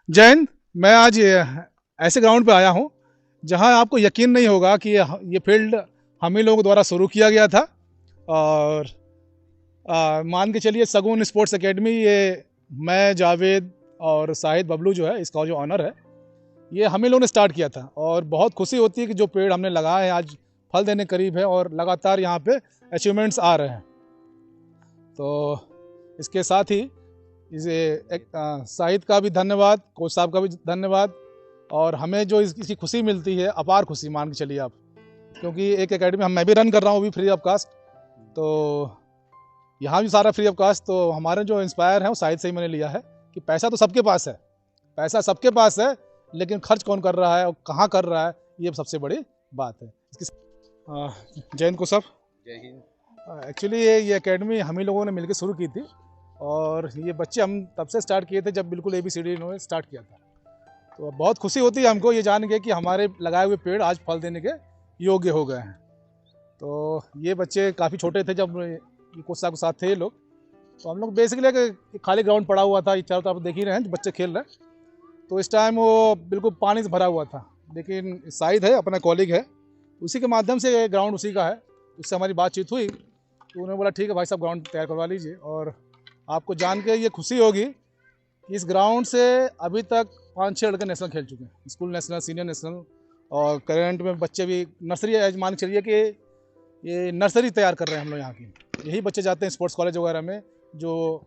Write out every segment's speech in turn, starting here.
जैन, मैं आज ऐसे ग्राउंड पे आया हूँ जहाँ आपको यकीन नहीं होगा कि ये फील्ड हम ही लोगों द्वारा शुरू किया गया था। और मान के चलिए सगुन स्पोर्ट्स एकेडमी, ये मैं, जावेद और शाहिद बबलू जो है इसका जो ऑनर है, ये हम ही लोगों ने स्टार्ट किया था। और बहुत खुशी होती है कि जो पेड़ हमने लगाए हैं आज फल देने करीब है और लगातार यहाँ पे अचीवमेंट्स आ रहे हैं। तो इसके साथ ही इसे शाहिद का भी धन्यवाद, कोच साहब का भी धन्यवाद। और हमें जो इसकी खुशी मिलती है, अपार खुशी मान के चलिए आप, क्योंकि एक एकेडमी मैं भी रन कर रहा हूँ, वो भी फ्री ऑफ कास्ट। तो यहाँ भी सारा फ्री ऑफ कास्ट। तो हमारे जो इंस्पायर हैं वो शाहिद से ही मैंने लिया है कि पैसा तो सबके पास है, पैसा सबके पास है, लेकिन खर्च कौन कर रहा है और कहाँ कर रहा है, ये सबसे बड़ी बात है। जयंत को सब जय हिंद। एक्चुअली ये एकेडमी हम ही लोगों ने मिलकर शुरू की थी और ये बच्चे हम तब से स्टार्ट किए थे जब बिल्कुल ABCD इन्होंने स्टार्ट किया था। तो बहुत खुशी होती है हमको ये जान के कि हमारे लगाए हुए पेड़ आज फल देने के योग्य हो गए हैं। तो ये बच्चे काफ़ी छोटे थे जब ये कोच साहब के साथ थे ये लोग। तो हम लोग बेसिकली खाली ग्राउंड पड़ा हुआ था, ये चारों तरफ देख ही रहे हैं जो बच्चे खेल रहे हैं। तो इस टाइम वो बिल्कुल पानी से भरा हुआ था, लेकिन शाहिद है अपना कॉलीग है, उसी के माध्यम से ग्राउंड उसी का है, उससे हमारी बातचीत हुई तो उन्होंने बोला ठीक है भाई साहब ग्राउंड तैयार करवा लीजिए। और आपको जान के ये खुशी होगी कि इस ग्राउंड से अभी तक 5-6 लड़के नेशनल खेल चुके हैं, स्कूल नेशनल, सीनियर नेशनल। और करंट में बच्चे भी नर्सरी, मान के चलिए कि ये नर्सरी तैयार कर रहे हैं हम लोग यहाँ की। यही बच्चे जाते हैं स्पोर्ट्स कॉलेज वगैरह में, जो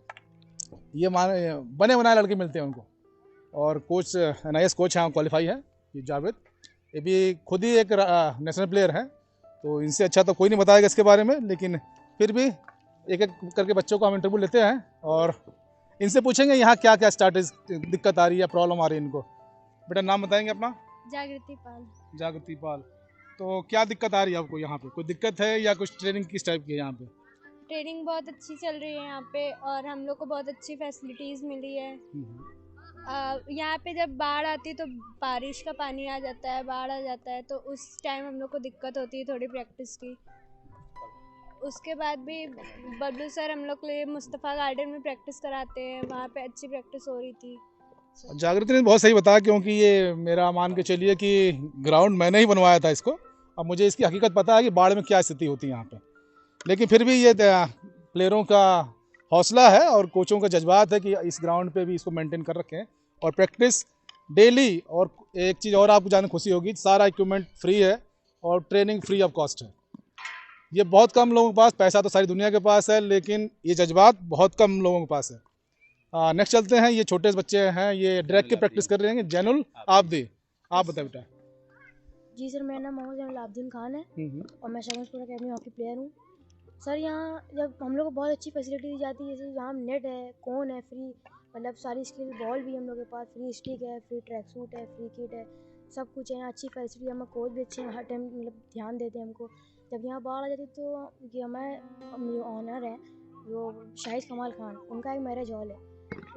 ये बने बनाए लड़के मिलते हैं उनको। और कोच NIS कोच हैं, क्वालिफाई है, ये जावेद, ये भी खुद ही एक नेशनल प्लेयर हैं। तो इनसे अच्छा तो कोई नहीं बताएगा इसके बारे में, लेकिन फिर भी एक एक करके बच्चों को हम इंटरव्यू लेते हैं और इनसे पूछेंगे यहाँ क्या क्या स्टार्टेज दिक्कत आ रही है, प्रॉब्लम आ रही है इनको। बेटा नाम बताएंगे अपना? जागृति पाल। जागृति पाल। तो क्या दिक्कत आ रही है आपको यहाँ पे? कोई दिक्कत है या कुछ ट्रेनिंग किस टाइप की है यहाँ पे? ट्रेनिंग बहुत अच्छी चल रही है यहाँ पे और हम लोग को बहुत अच्छी फैसिलिटीज़ मिली है। यहाँ पे जब बाढ़ आती है तो बारिश का पानी आ जाता है, बाढ़ आ जाता है, तो उस टाइम हम लोग को दिक्कत होती है थोड़ी प्रैक्टिस की। उसके बाद भी बबलू सर हम लोग के लिए मुस्तफ़ा गार्डन में प्रैक्टिस कराते हैं, वहाँ पे अच्छी प्रैक्टिस हो रही थी। जागृति ने बहुत सही बताया, क्योंकि ये मेरा मान के चलिए कि ग्राउंड मैंने ही बनवाया था इसको। अब मुझे इसकी हकीकत पता है कि बाढ़ में क्या स्थिति होती है यहाँ पे, लेकिन फिर भी ये प्लेयरों का हौसला है और कोचों का जज्बात है कि इस ग्राउंड पे भी इसको मेंटेन कर रखें और प्रैक्टिस डेली। और एक चीज़ और आपको जानने खुशी होगी, सारा इक्विपमेंट फ्री है और ट्रेनिंग फ्री ऑफ कॉस्ट है। ये बहुत कम लोगों के पास, पैसा तो सारी दुनिया के पास है, लेकिन ये जज्बात बहुत कम लोगों के पास है। नेक्स्ट चलते हैं, ये छोटे बच्चे हैं, ये ड्रैग की प्रैक्टिस कर रहे हैं। जैनुल आबदी, आप बताए बेटा। जी सर, मेरा नाम मोहम्मद जैनुल आबदीन खान है और मैं शगुन स्पोर्ट्स एकेडमी हॉकी प्लेयर हूँ। सर यहाँ जब हम लोग को बहुत अच्छी फैसिलिटी दी जाती है, जैसे यहाँ नेट है, कोन है फ्री, मतलब सारी स्किल, बॉल भी हम लोग के पास, फ्री स्टिक है, फ्री ट्रैक सूट है, फ्री किट है, सब कुछ है यहाँ, अच्छी फैसिलिटी। हमें कोच भी अच्छे हैं, हर टाइम मतलब ध्यान देते हैं हमको। जब यहाँ बाढ़ आ जाती तो ये हमें जो ऑनर है वो शाहिद कमाल खान, उनका एक मैरिज हॉल है,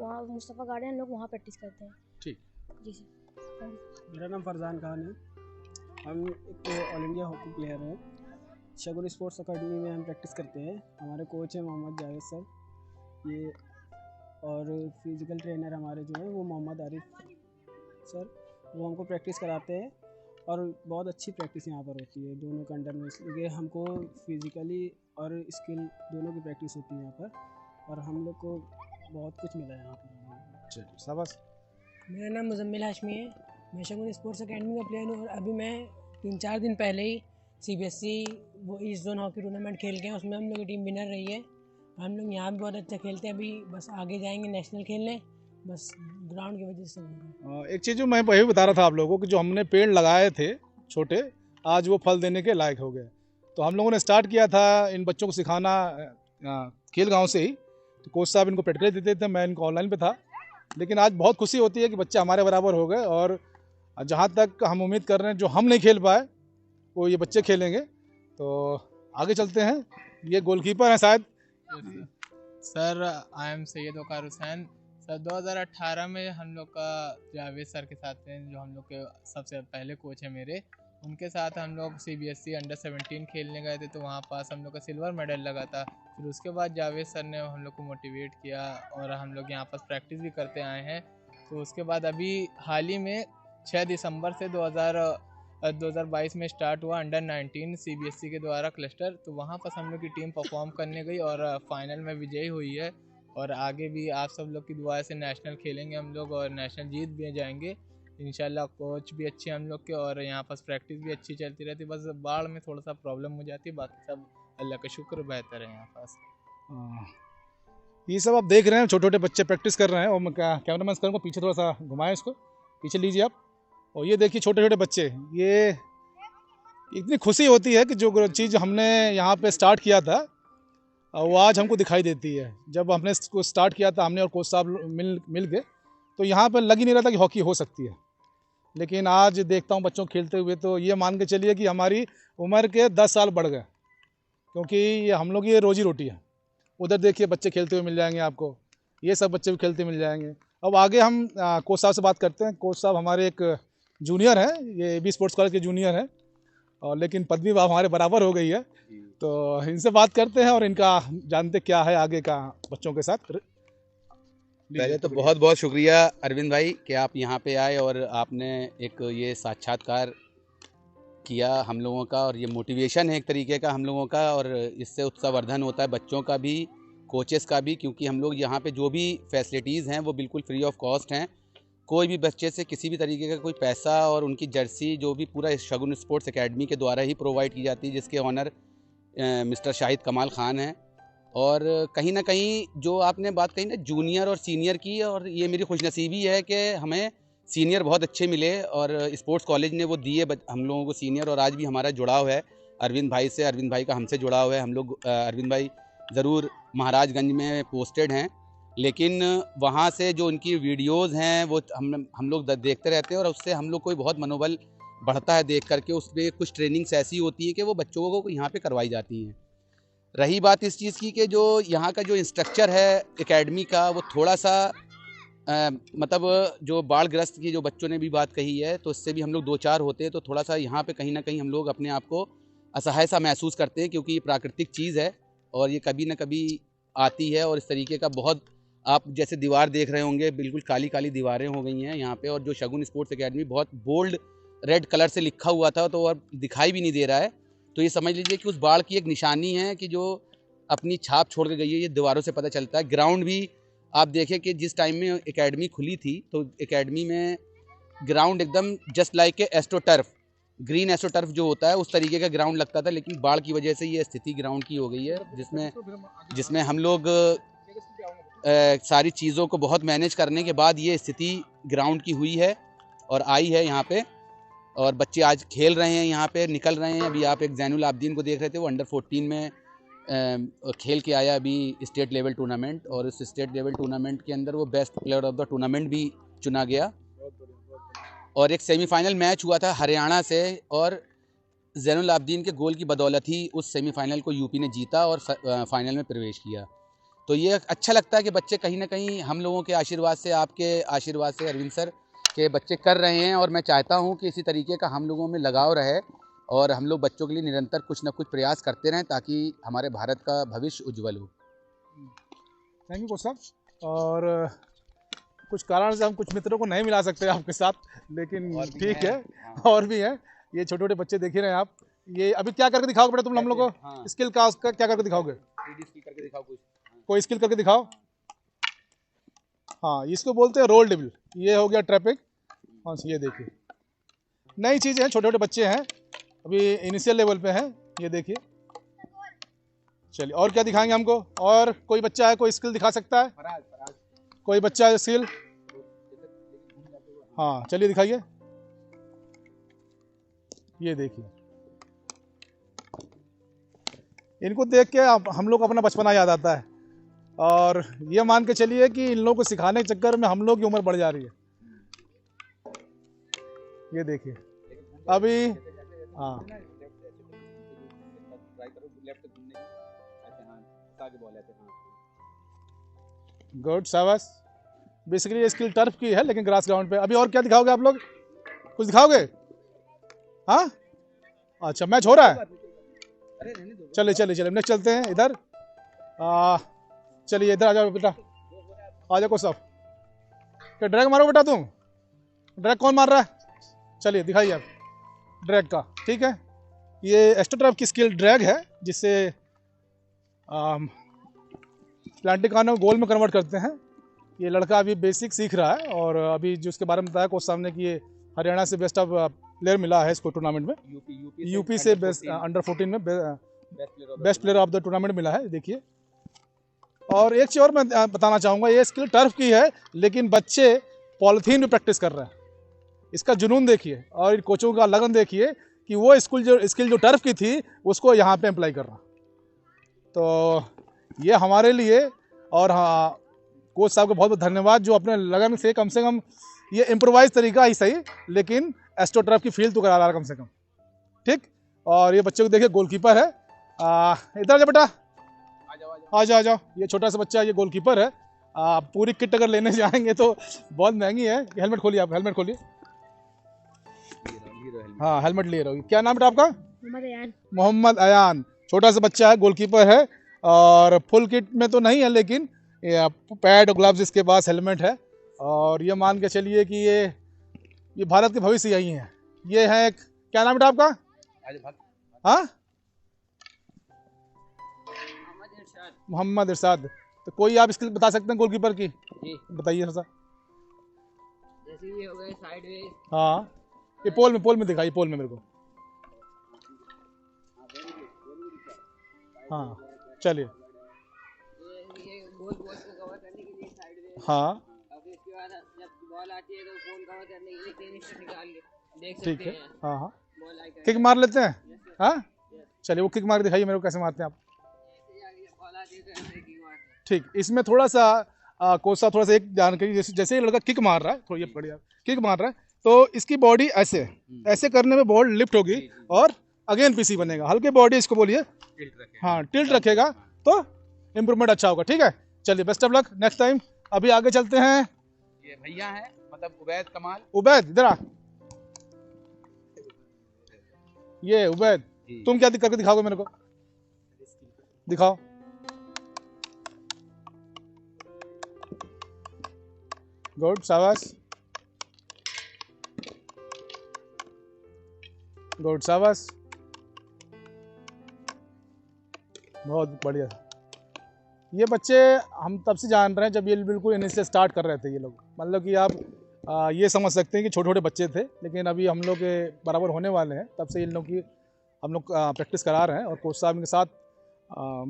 वहाँ मुस्तफ़ा गार्डन, हम लोग वहाँ प्रैक्टिस करते हैं। ठीक। जी सर। मेरा नाम फरजान खान है, हम एक ऑल इंडिया हॉकी प्लेयर हैं। शगुन स्पोर्ट्स अकेडमी में हम प्रैक्टिस करते हैं। हमारे कोच हैं मोहम्मद जावेद सर ये, और फिज़िकल ट्रेनर हमारे जो हैं वो मोहम्मद आरिफ सर, वो हमको प्रैक्टिस कराते हैं और बहुत अच्छी प्रैक्टिस यहाँ पर होती है दोनों के अंडर में, इसलिए हमको फिज़िकली और स्किल दोनों की प्रैक्टिस होती है यहाँ पर और हम लोग को बहुत कुछ मिला है यहाँ पर। शाबाश। मेरा नाम मुजम्मिल हाशमी है, मैं शगुन स्पोर्ट्स अकेडमी का प्लेयर हूँ और अभी मैं 3-4 दिन पहले ही CBSE वो ईस्ट जोन हॉकी टूर्नामेंट खेल के हैं, उसमें हम लोग की टीम विनर रही है। हम लोग यहाँ भी बहुत अच्छा खेलते हैं, अभी बस आगे जाएंगे नेशनल खेलने, बस ग्राउंड की वजह से। एक चीज़ जो मैं वही बता रहा था आप लोगों को कि जो हमने पेड़ लगाए थे छोटे, आज वो फल देने के लायक हो गए। तो हम लोगों ने स्टार्ट किया था इन बच्चों को सिखाना खेल गाँव से ही। तो कोच साहब इनको प्रैक्टिस देते थे, मैं इनको ऑनलाइन पे था, लेकिन आज बहुत खुशी होती है कि बच्चे हमारे बराबर हो गए। और जहाँ तक हम उम्मीद कर रहे हैं जो हम नहीं खेल पाए वो ये बच्चे खेलेंगे। तो आगे चलते हैं, ये गोलकीपर हैं शायद। Sir I am Syed Waqar Hussain. Sir 2018 में हम लोग का जावेद सर के साथ हैं, जो हम लोग के सबसे पहले कोच हैं मेरे, उनके साथ हम लोग CBSE अंडर 17 खेलने गए थे, तो वहाँ पास हम लोग का सिल्वर मेडल लगा था। फिर उसके बाद जावेद सर ने हम लोग को मोटिवेट किया और हम लोग यहाँ पास प्रैक्टिस भी करते आए हैं। तो उसके बाद अभी हाल ही में 6 दिसंबर से 2022 में स्टार्ट हुआ अंडर 19 CBSE के द्वारा क्लस्टर। तो वहाँ पर हम लोग की टीम परफॉर्म करने गई और फाइनल में विजयी हुई है। और आगे भी आप सब लोग की दुआ से नेशनल खेलेंगे हम लोग और नेशनल जीत भी जाएंगे इंशाल्लाह। कोच भी अच्छे हम लोग के और यहाँ पर प्रैक्टिस भी अच्छी चलती रहती है। बस बाढ़ में थोड़ा सा प्रॉब्लम हो जाती है, बाकी सब अल्लाह का शुक्र बेहतर है यहाँ पास। ये सब आप देख रहे हैं, छोटे छोटे बच्चे प्रैक्टिस कर रहे हैं। और मैं कैमरा मैन करूँगा पीछे थोड़ा सा घुमाएं, इसको पीछे लीजिए आप। और ये देखिए छोटे छोटे बच्चे, ये इतनी खुशी होती है कि जो चीज़ हमने यहाँ पे स्टार्ट किया था वो आज हमको दिखाई देती है। जब हमने इसको स्टार्ट किया था, हमने और कोच साहब मिल के, तो यहाँ पर लग ही नहीं रहा था कि हॉकी हो सकती है। लेकिन आज देखता हूँ बच्चों खेलते हुए, तो ये मान के चलिए कि हमारी उम्र के 10 साल बढ़ गए, क्योंकि ये हम लोग ये रोजी रोटी है। उधर देखिए बच्चे खेलते हुए मिल जाएंगे आपको, ये सब बच्चे भी खेलते मिल जाएंगे। अब आगे हम कोच साहब से बात करते हैं। कोच साहब हमारे एक जूनियर हैं, ये AB स्पोर्ट्स कॉलेज के जूनियर हैं, और लेकिन पदवी हमारे बराबर हो गई है। तो इनसे बात करते हैं और इनका जानते क्या है आगे का बच्चों के साथ। पहले तो बहुत बहुत शुक्रिया अरविंद भाई कि आप यहाँ पे आए और आपने एक ये साक्षात्कार किया हम लोगों का, और ये मोटिवेशन है एक तरीके का हम लोगों का, और इससे उत्साहवर्धन होता है बच्चों का भी, कोचेस का भी, क्योंकि हम लोग यहाँ पे जो भी फैसिलिटीज़ हैं वो बिल्कुल फ्री ऑफ कॉस्ट हैं। कोई भी बच्चे से किसी भी तरीके का कोई पैसा और उनकी जर्सी जो भी पूरा शगुन स्पोर्ट्स एकेडमी के द्वारा ही प्रोवाइड की जाती है, जिसके ऑनर मिस्टर शाहिद कमाल ख़ान हैं। और कहीं ना कहीं जो आपने बात कही ना जूनियर और सीनियर की, और ये मेरी खुशनसीबी है कि हमें सीनियर बहुत अच्छे मिले और स्पोर्ट्स कॉलेज ने वो दिए हम लोगों को सीनियर। और आज भी हमारा जुड़ाव है अरविंद भाई से, अरविंद भाई का हमसे जुड़ाव है। हम लोग अरविंद भाई ज़रूर महाराजगंज में पोस्टेड हैं, लेकिन वहाँ से जो उनकी वीडियोज़ हैं वो हम लोग देखते रहते हैं, और उससे हम लोग को बहुत मनोबल बढ़ता है देख करके। उसमें कुछ ट्रेनिंग्स ऐसी होती हैं कि वो बच्चों को यहाँ पे करवाई जाती हैं। रही बात इस चीज़ की कि जो यहाँ का जो इंस्ट्रक्चर है एकेडमी का, वो थोड़ा सा मतलब जो बाढ़ग्रस्त की जो बच्चों ने भी बात कही है, तो इससे भी हम लोग दो चार होते हैं, तो थोड़ा सा यहाँ पे कहीं ना कहीं हम लोग अपने आप को असहाय सा महसूस करते हैं, क्योंकि ये प्राकृतिक चीज़ है और ये कभी ना कभी आती है। और इस तरीके का बहुत, आप जैसे दीवार देख रहे होंगे, बिल्कुल काली काली दीवारें हो गई हैं यहाँ पे। और जो शगुन स्पोर्ट्स एकेडमी बहुत बोल्ड रेड कलर से लिखा हुआ था, तो अब दिखाई भी नहीं दे रहा है। तो ये समझ लीजिए कि उस बाढ़ की एक निशानी है कि जो अपनी छाप छोड़ के गई है, ये दीवारों से पता चलता है। ग्राउंड भी आप देखें कि जिस टाइम में एकेडमी खुली थी, तो एकेडमी में ग्राउंड एकदम just like a astroturf, green astroturf जो होता है उस तरीके का ग्राउंड लगता था। लेकिन बाढ़ की वजह से ये स्थिति ग्राउंड की हो गई है, जिसमें हम लोग सारी चीज़ों को बहुत मैनेज करने के बाद ये स्थिति ग्राउंड की हुई है और आई है यहाँ पे। और बच्चे आज खेल रहे हैं, यहाँ पे निकल रहे हैं। अभी आप एक जैनुल आबदीन को देख रहे थे, वो अंडर 14 में खेल के आया अभी स्टेट लेवल टूर्नामेंट, और उस स्टेट लेवल टूर्नामेंट के अंदर वो best player of the tournament भी चुना गया। और एक सेमीफाइनल मैच हुआ था हरियाणा से, और जैनुल आबदीन के गोल की बदौलत ही उस सेमीफाइनल को यूपी ने जीता और फाइनल में प्रवेश किया। तो ये अच्छा लगता है कि बच्चे कहीं ना कहीं हम लोगों के आशीर्वाद से, आपके आशीर्वाद से अरविंद सर के बच्चे कर रहे हैं। और मैं चाहता हूं कि इसी तरीके का हम लोगों में लगाव रहे और हम लोग बच्चों के लिए निरंतर कुछ ना कुछ प्रयास करते रहें, ताकि हमारे भारत का भविष्य उज्जवल हो। थैंक यू कोच साहब। और कुछ कारण से हम कुछ मित्रों को नहीं मिला सकते आपके साथ, लेकिन ठीक है, और भी हैं। ये छोटे छोटे बच्चे देख ही रहे हैं आप। ये अभी क्या करके दिखाओगे बेटा तुम हम लोग को? हाँ। स्किल का उसका क्या करके दिखाओगे? 3D स्किल करके दिखाओ कुछ। कोई स्किल करके दिखाओ। हाँ, इसको बोलते हैं रोल ड्रिबल। ये हो गया ट्रैपिंग। हाँ, ये देखिए नई चीज़ें हैं, छोटे छोटे बच्चे हैं, अभी इनिशियल लेवल पे हैं। ये देखिए, चलिए और क्या दिखाएंगे हमको? और कोई बच्चा है, कोई स्किल दिखा सकता है? कोई बच्चा है स्किल? हाँ, चलिए दिखाइए। ये देखिए, इनको देख के हम लोग अपना बचपना याद आता है। और ये मान के चलिए कि इन लोगों को सिखाने के चक्कर में हम लोग की उम्र बढ़ जा रही है। ये देखिए अभी, हाँ गुड, शाबाश। बेसिकली ये स्किल टर्फ की है, लेकिन ग्रास ग्राउंड पे। अभी और क्या दिखाओगे आप लोग? कुछ दिखाओगे? हाँ, अच्छा, मैच हो रहा है। चलिए चलिए चलिए नेक्स्ट चलते हैं इधर। चलिए इधर आ जाओ बेटा, आ जाओ साहब। क्या ड्रैग मारो बेटा तुम? ड्रैग कौन मार रहा है? चलिए दिखाइए आप ड्रैग का। ठीक है, ये एस्ट्रोटर्फ की स्किल ड्रैग है, जिससे प्लांटिकानो गोल में कन्वर्ट करते हैं। ये लड़का अभी बेसिक सीख रहा है और अभी जो उसके बारे में बताया कोच साहब ने कि ये हरियाणा से बेस्ट ऑफ प्लेयर मिला है इसको टूर्नामेंट में। यूपी से बेस्ट अंडर 14 में best player of the tournament मिला है, देखिए। और एक चीज़ और मैं बताना चाहूँगा, ये स्किल टर्फ की है लेकिन बच्चे पॉलिथीन में प्रैक्टिस कर रहे हैं। इसका जुनून देखिए और कोचों का लगन देखिए कि वो स्किल जो टर्फ की थी उसको यहाँ पे अप्लाई कर रहा। तो ये हमारे लिए और हाँ कोच साहब को बहुत बहुत धन्यवाद, जो अपने लगन से कम ये इम्प्रोवाइज तरीका ही सही लेकिन एस्ट्रोटर्फ की फील्ड तो करा रहा है कम से कम। ठीक, और ये बच्चे को देखिए गोलकीपर है। इधर आ जाओ बेटा, आ जाओ। ये छोटा सा बच्चा, ये गोलकीपर है। पूरी किट अगर लेने जाएंगे तो बहुत महंगी है। हेलमेट खोलिए आप, हेलमेट खोलिए। हाँ हेलमेट ले रहा हूँ। क्या नाम बेटा आपका? मोहम्मद अयान। छोटा सा बच्चा है, गोलकीपर है और फुल किट में तो नहीं है लेकिन पैड और ग्लव्स इसके पास, हेलमेट है। और ये मान के चलिए कि ये भारत के भविष्य यही है। ये है क्या नाम बेटा आपका? हाँ मोहम्मद इरशाद। तो कोई आप स्किल बता सकते हैं गोलकीपर की? बताइए सर। जैसे ये हो गए साइडवेज। हाँ ये पोल में दिखाइए, पोल में मेरे को। हाँ चलिए। ये गोल को कवर करने के लिए साइडवेज। हाँ अब इसके बाद जब बॉल आती है तो गोल कवर करने के लिए टेनिस निकाल के देख ठीक सकते है। हैं। हाँ बॉल आई किक मार लेते हैं। हाँ चलिए वो किक मार दिखाइए मेरे को, कैसे मारते हैं आप? बॉल आती है तो ऐसे किक मारते हैं। ठीक, इसमें थोड़ा सा कोच साहब थोड़ा सा एक जानकारी, जैसे ये लड़का किक मार रहा है, थोड़ी ये बढ़िया किक मार रहा है तो इसकी बॉडी ऐसे करने में बॉल लिफ्ट होगी और अगेन पीसी बनेगा। हल्के बॉडी इसको बोलिए, हाँ टिल्ट रखेगा तो इम्प्रूवमेंट अच्छा होगा। ठीक है, चलिए best of luck next time. अभी आगे चलते हैं। ये भैया हैं, मतलब उबैद कमाल। उबैद इधर आ। ये उबैद, तुम क्या करके दिखाओगे मेरे को? दिखाओ। गुड, शाबाश, गुड, शाबाश, बहुत बढ़िया। ये बच्चे हम तब से जान रहे हैं जब ये बिल्कुल इनिशियल स्टार्ट कर रहे थे। ये लोग मतलब कि आप ये समझ सकते हैं कि छोटे छोटे बच्चे थे लेकिन अभी हम लोग के बराबर होने वाले हैं। तब से इन लोग की हम लोग प्रैक्टिस करा रहे हैं और कोच साहब के साथ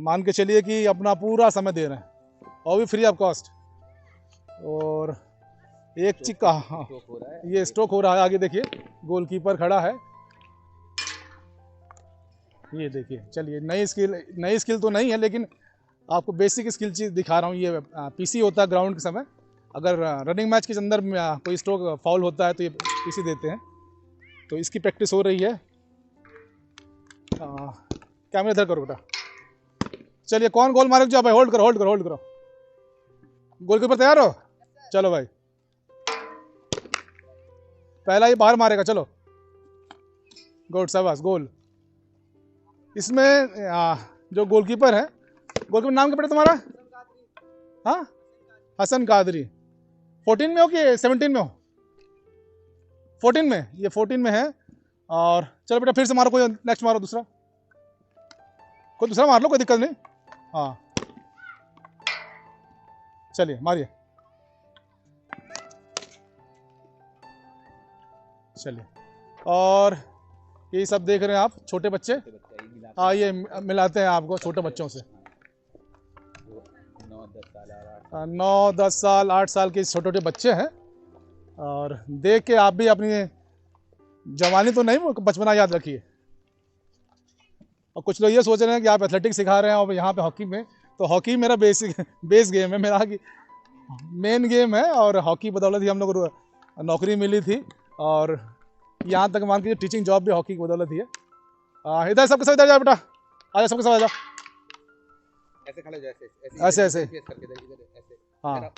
मान के चलिए कि अपना पूरा समय दे रहे हैं और भी फ्री ऑफ कॉस्ट। और एक चीज का हाँ ये स्ट्रोक हो रहा है, आगे देखिए गोलकीपर खड़ा है, ये देखिए। चलिए नई स्किल तो नहीं है लेकिन आपको बेसिक स्किल चीज़ दिखा रहा हूँ। ये पीसी होता है ग्राउंड के समय, अगर रनिंग मैच के अंदर कोई स्ट्रोक फाउल होता है तो ये पीसी देते हैं। तो इसकी प्रैक्टिस हो रही है। कैमरा इधर करो बेटा। चलिए कौन गोल मारे? जाओ भाई, होल्ड करो। गोलकीपर तैयार हो? चलो भाई, पहला ही बाहर मारेगा। चलो गुड, शाबाश, गोल। इसमें जो गोलकीपर है, गोलकीपर नाम क्या पड़ा तुम्हारा? हाँ हसन कादरी। 14 में हो कि 17 में हो? 14 में, ये 14 में है। और चलो बेटा फिर से मारो, कोई नेक्स्ट मारो, दूसरा मार लो, कोई दिक्कत नहीं। हाँ चलिए मारिए। चलिए, और यही सब देख रहे हैं आप छोटे बच्चे। हाँ ये मिलाते हैं आपको छोटे बच्चों से। 9, 10 साल, 8 साल के छोटे छोटे बच्चे हैं और देख के आप भी अपनी जवानी तो नहीं, बचपना याद रखिए। और कुछ लोग ये सोच रहे हैं कि आप एथलेटिक्स सिखा रहे हैं और यहाँ पे हॉकी में, तो हॉकी मेरा बेस गेम है, मेरा मेन गेम है। और हॉकी बदौलत ही हम लोग नौकरी मिली थी और यहाँ तक मान के टीचिंग जॉब भी हॉकी की बदौलत ही है। इधर सबके सब इधर जाओ बेटा, आजा सबके सब आ जाओ। ऐसे खड़े हो, ऐसे फेस करके इधर ऐसे। हाँ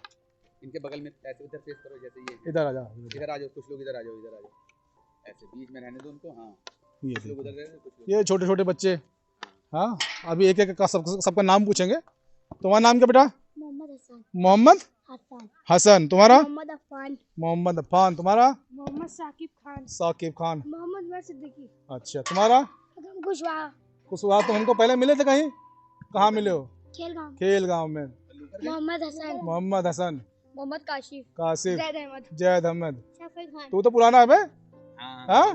इनके बगल में ऐसे उधर फेस करो, जैसे ये इधर आ जाओ, इधर आ जाओ। कुछ लोग इधर आ जाओ, ऐसे बीच में रहने दो उनको। हाँ ये कुछ लोग उधर रहे, कुछ लोग ये छोटे छोटे बच्चे। हाँ अभी एक एक का सबका नाम पूछेंगे। तुम्हारा नाम क्या बेटा? मोहम्मद हसन। मोहम्मद हसन। हसन। तुम्हारा? मोहम्मद अफान। मोहम्मद अफान। तुम्हारा? मोहम्मद साकिब खान। साकिब खान। मोहम्मद उमर सिद्दीकी। अच्छा, तुम्हारा? कुशवाहा। कुशवाहा। तो हमको पहले मिले थे कहीं? कहाँ मिले हो? खेलगांव। खेलगांव में। मोहम्मद हसन। मोहम्मद हसन। मोहम्मद काशिफ। कासिफ। जैद अहमद। जैद अहमद। शफीक खान। तू तो पुराना है बे? हाँ?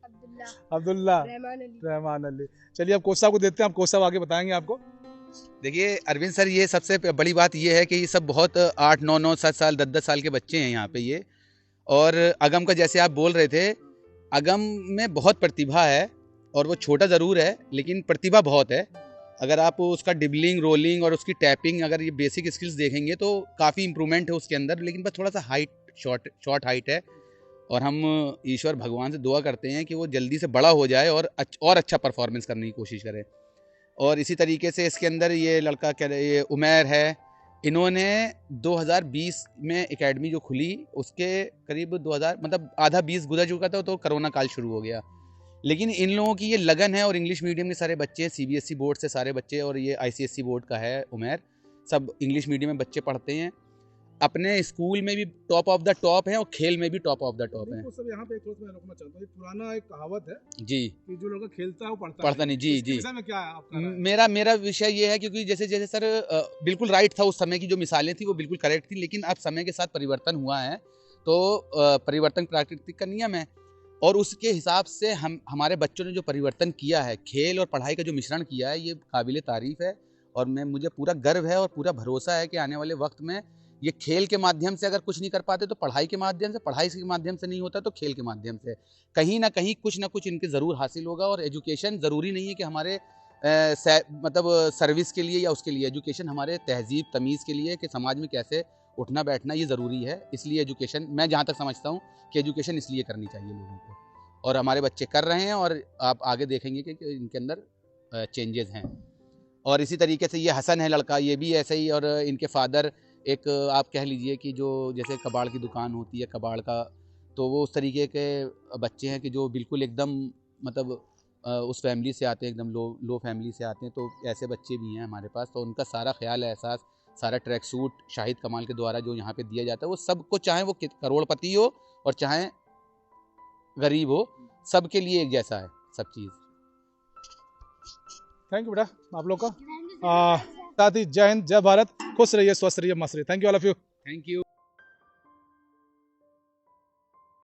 अब्दुल्ला। अब्दुल्ला। रहमान अली। रहमान अली। चलिए अब कोच साहब को देते हैं, अब कोच साहब आगे बताएंगे आपको। देखिए अरविंद सर, ये सबसे बड़ी बात ये है कि ये सब बहुत 8 9 9 7 साल 10 10 साल के बच्चे हैं यहाँ पे ये। और अगम का जैसे आप बोल रहे थे, अगम में बहुत प्रतिभा है और वो छोटा ज़रूर है लेकिन प्रतिभा बहुत है। अगर आप उसका डिबलिंग, रोलिंग और उसकी टैपिंग, अगर ये बेसिक स्किल्स देखेंगे तो काफ़ी इम्प्रूवमेंट है उसके अंदर, लेकिन बस थोड़ा सा हाइट शॉर्ट हाइट है। और हम ईश्वर भगवान से दुआ करते हैं कि वो जल्दी से बड़ा हो जाए और अच्छा परफॉर्मेंस करने की कोशिश करे। और इसी तरीके से इसके अंदर ये लड़का ये उमैर है, इन्होंने 2020 में एकेडमी जो खुली उसके करीब 2000 मतलब आधा 20 गुजर चुका था तो कोरोना काल शुरू हो गया। लेकिन इन लोगों की ये लगन है और इंग्लिश मीडियम के सारे बच्चे, सीबीएसई बोर्ड से सारे बच्चे और ये आईसीएसई बोर्ड का है उमैर, सब इंग्लिश मीडियम में बच्चे पढ़ते हैं। अपने स्कूल में भी टॉप ऑफ द टॉप हैं और खेल में भी टॉप ऑफ द टॉप हैं। सब यहाँ पे एक मैं रोकना चाहता हूँ, पुराना एक कहावत है जी कि जो लड़का खेलता है वो पढ़ता नहीं। जी जी। में क्या है आपका? मेरा विषय ये है क्योंकि जैसे सर बिल्कुल राइट था, उस समय की जो मिसालें थी वो बिल्कुल करेक्ट थी, लेकिन अब समय के साथ परिवर्तन हुआ है तो परिवर्तन प्राकृतिक का नियम है और उसके हिसाब से हमारे बच्चों ने जो परिवर्तन किया है, खेल और पढ़ाई का जो मिश्रण किया है, ये काबिल तारीफ है। और मुझे पूरा गर्व है और पूरा भरोसा है कि आने वाले वक्त में ये खेल के माध्यम से अगर कुछ नहीं कर पाते तो पढ़ाई के माध्यम से, पढ़ाई के माध्यम से नहीं होता तो खेल के माध्यम से कहीं ना कहीं कुछ ना कुछ इनके ज़रूर हासिल होगा। और एजुकेशन ज़रूरी नहीं है कि हमारे मतलब सर्विस के लिए या उसके लिए, एजुकेशन हमारे तहजीब तमीज़ के लिए कि समाज में कैसे उठना बैठना ये ज़रूरी है। इसलिए एजुकेशन, मैं जहाँ तक समझता हूँ कि एजुकेशन इसलिए करनी चाहिए लोगों को, और हमारे बच्चे कर रहे हैं और आप आगे देखेंगे कि इनके अंदर चेंजेस हैं। और इसी तरीके से ये हसन है लड़का, ये भी ऐसे ही। और इनके फादर एक आप कह लीजिए कि जो जैसे कबाड़ की दुकान होती है कबाड़ का, तो वो उस तरीके के बच्चे हैं कि जो बिल्कुल एकदम मतलब उस फैमिली से आते हैं, एकदम लो फैमिली से आते हैं। तो ऐसे बच्चे भी हैं हमारे पास, तो उनका सारा ख्याल एहसास, सारा ट्रैक सूट शाहिद कमाल के द्वारा जो यहाँ पे दिया जाता है वो सबको, चाहे वो करोड़पति हो और चाहे गरीब हो, सबके लिए एक जैसा है सब चीज़। थैंक यू बेटा आप लोग का। साथ ही जय हिंद, जय भारत, खुश रहिए, स्वस्थ रहिए, मस्त रहिए। Thank you all of you. Thank you.